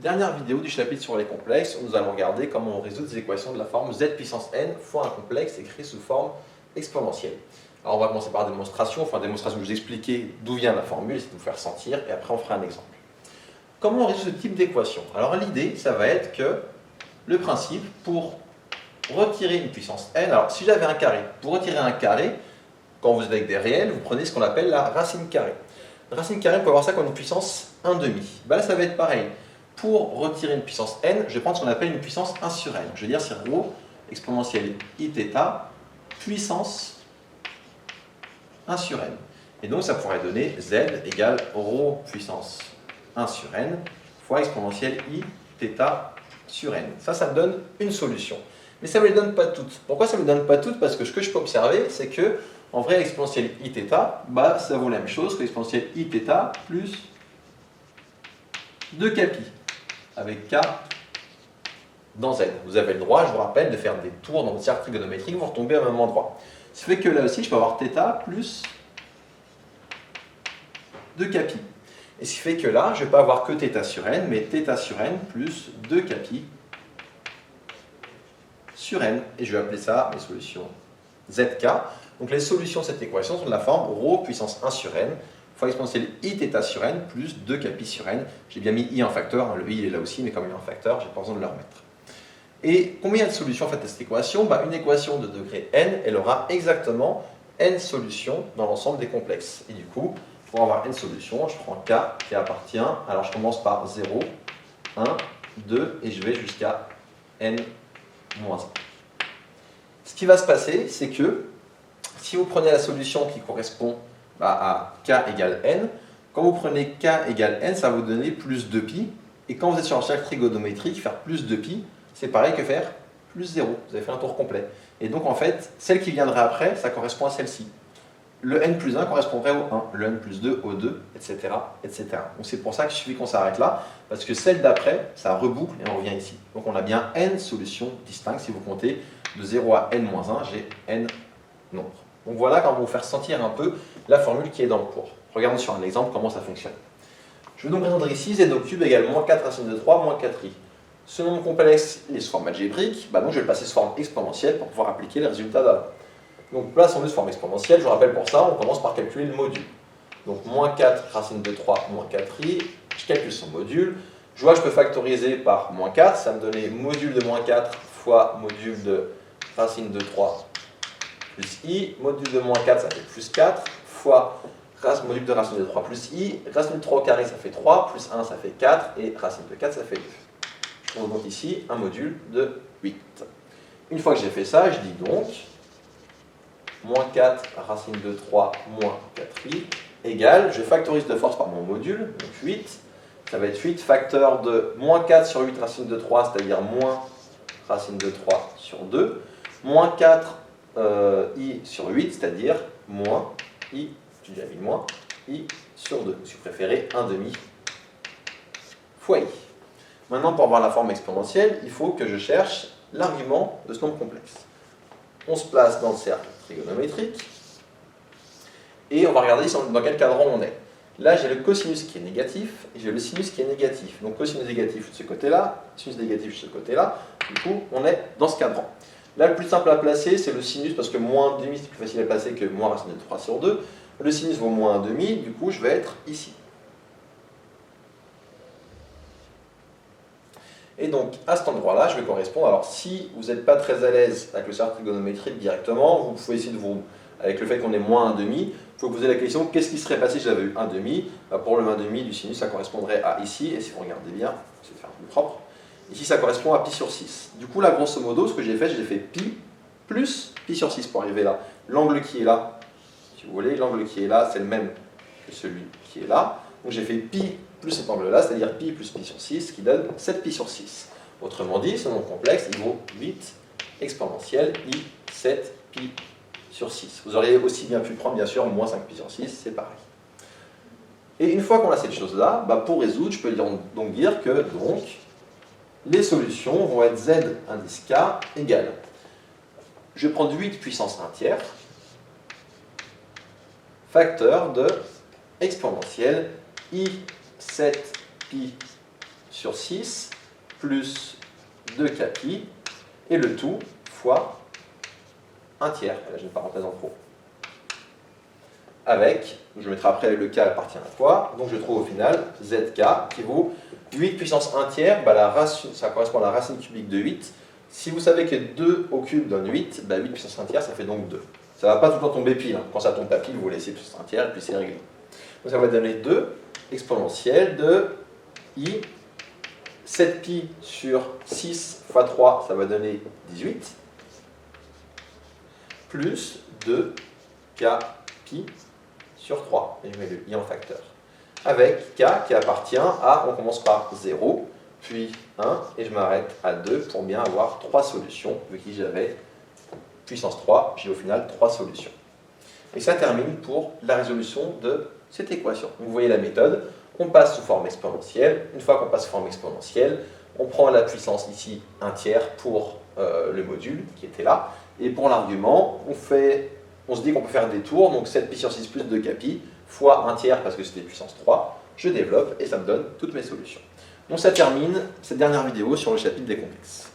Dernière vidéo du chapitre sur les complexes, où nous allons regarder comment on résout des équations de la forme z puissance n fois un complexe écrit sous forme exponentielle. Alors on va commencer par la démonstration, enfin démonstration où je vous expliquer d'où vient la formule, essayer de vous faire sentir, et après on fera un exemple. Comment on résout ce type d'équation? Alors l'idée, ça va être que le principe, pour retirer une puissance n, alors si j'avais un carré, pour retirer un carré, quand vous êtes avec des réels, vous prenez ce qu'on appelle la racine carrée. La racine carrée, on peut avoir ça comme une puissance 1/2. Là, ça va être pareil. Pour retirer une puissance n, je vais prendre ce qu'on appelle une puissance 1 sur n. Je veux dire, c'est rho exponentielle iθ puissance 1 sur n. Et donc, ça pourrait donner z égale rho puissance 1 sur n fois exponentielle iθ sur n. Ça me donne une solution. Mais ça ne me les donne pas toutes. Pourquoi ça ne me les donne pas toutes? Parce que ce que je peux observer, c'est que, en vrai, l'exponentielle iθ, ça vaut la même chose que l'exponentielle iθ plus 2kπ, avec k dans z. Vous avez le droit, je vous rappelle, de faire des tours dans votre cercle trigonométrique, vous retombez au même endroit. Ce qui fait que là aussi, je peux avoir θ plus 2kπ. Et ce qui fait que là, je ne vais pas avoir que θ sur n, mais θ sur n plus 2kπ sur n. Et je vais appeler ça mes solutions zk. Donc les solutions de cette équation sont de la forme rho puissance 1 sur n fois exponentielle iθ sur n plus 2kπ sur n. J'ai bien mis i en facteur, le i est là aussi, mais comme il est en facteur, j'ai pas besoin de le remettre. Et combien il y a de solutions en fait à cette équation? Une équation de degré n, elle aura exactement n solutions dans l'ensemble des complexes. Et du coup, pour avoir n solutions, je prends k qui appartient, alors je commence par 0, 1, 2, et je vais jusqu'à n moins 1. Ce qui va se passer, c'est que si vous prenez la solution qui correspond à k égale n, quand vous prenez k égale n, ça va vous donner plus 2π. Et quand vous êtes sur un cercle trigonométrique, faire plus 2π, c'est pareil que faire plus 0. Vous avez fait un tour complet. Et donc en fait, celle qui viendrait après, ça correspond à celle-ci. Le n plus 1 correspondrait au 1, le n plus 2 au 2, etc. etc. Donc c'est pour ça qu'il suffit qu'on s'arrête là, parce que celle d'après, ça reboucle et on revient ici. Donc on a bien n solutions distinctes. Si vous comptez de 0 à n moins 1, j'ai n nombres. Donc voilà comment vous faire sentir un peu la formule qui est dans le cours. Regardons sur un exemple comment ça fonctionne. Je vais donc présenter ici z au cube égale moins 4 racine de 3 moins 4i. Ce nombre complexe est sous forme algébrique, donc je vais le passer sous forme exponentielle pour pouvoir appliquer les résultats d'avant. Donc plaçons-le sous forme exponentielle. Je vous rappelle pour ça, on commence par calculer le module. Donc moins 4 racine de 3 moins 4i, je calcule son module. Je vois que je peux factoriser par moins 4, ça me donnait module de moins 4 fois module de racine de 3 plus i, module de moins 4 ça fait plus 4, fois module de racine de 3 plus i, racine de 3 au carré ça fait 3, plus 1 ça fait 4, et racine de 4 ça fait 2. Je trouve donc ici un module de 8. Une fois que j'ai fait ça, je dis donc moins 4 racine de 3 moins 4i égale, je factorise de force par mon module, donc 8, ça va être 8 facteur de moins 4 sur 8 racine de 3, c'est-à-dire moins racine de 3 sur 2, moins 4 i sur 8, c'est-à-dire moins i, j'ai déjà mis moins, i sur 2. Si vous préférez, 1/2 fois i. Maintenant, pour avoir la forme exponentielle, il faut que je cherche l'argument de ce nombre complexe. On se place dans le cercle trigonométrique et on va regarder dans quel cadran on est. Là, j'ai le cosinus qui est négatif et j'ai le sinus qui est négatif. Donc, cosinus négatif de ce côté-là, sinus négatif de ce côté-là. Du coup, on est dans ce cadran. Là, le plus simple à placer, c'est le sinus, parce que moins 1/2, c'est plus facile à placer que moins racine de 3 sur 2. Le sinus vaut moins 1/2, du coup, je vais être ici. Et donc, à cet endroit-là, je vais correspondre. Alors, si vous n'êtes pas très à l'aise avec le cercle trigonométrique directement, vous pouvez essayer de vous, avec le fait qu'on est moins 1/2, il faut vous poser la question, qu'est-ce qui serait passé si j'avais eu 1/2? Pour le 1/2 du sinus, ça correspondrait à ici, et si vous regardez bien, je vais faire plus propre. Ici, ça correspond à pi sur 6. Du coup, là, grosso modo, ce que j'ai fait pi plus pi sur 6 pour arriver là. L'angle qui est là, si vous voulez, l'angle qui est là, c'est le même que celui qui est là. Donc, j'ai fait pi plus cet angle-là, c'est-à-dire pi plus pi sur 6, qui donne 7 pi sur 6. Autrement dit, ce nombre complexe, il vaut 8 exponentielle i 7 pi sur 6. Vous auriez aussi bien pu prendre, bien sûr, moins 5 pi sur 6, c'est pareil. Et une fois qu'on a cette chose-là, pour résoudre, je peux donc dire que les solutions vont être z indice k égale. Je vais prendre 8 puissance 1 tiers, facteur de exponentielle i 7 pi sur 6 plus 2k pi, et le tout fois 1 tiers. Là, j'ai une parenthèse en trop. Avec, je mettrai après le k appartient à quoi, donc je trouve au final zk qui vaut 8 puissance 1 tiers, ça correspond à la racine cubique de 8. Si vous savez que 2 au cube donne 8, 8 puissance 1 tiers, ça fait donc 2. Ça ne va pas tout le temps tomber pile. Quand ça tombe pas pile, vous laissez puissance 1 tiers et puis c'est réglé. Donc ça va donner 2 exponentielle de i. 7pi sur 6 fois 3, ça va donner 18. Plus 2k pi sur 3. Et je mets le i en facteur. Avec k qui appartient à, on commence par 0, puis 1, et je m'arrête à 2 pour bien avoir 3 solutions, vu que j'avais puissance 3, j'ai au final 3 solutions. Et ça termine pour la résolution de cette équation. Vous voyez la méthode, on passe sous forme exponentielle. Une fois qu'on passe sous forme exponentielle, on prend la puissance ici 1 tiers pour le module qui était là, et pour l'argument, on se dit qu'on peut faire des tours, donc 7pi sur 6 plus 2kpi fois 1 tiers parce que c'était puissance 3, je développe et ça me donne toutes mes solutions. Donc ça termine cette dernière vidéo sur le chapitre des complexes.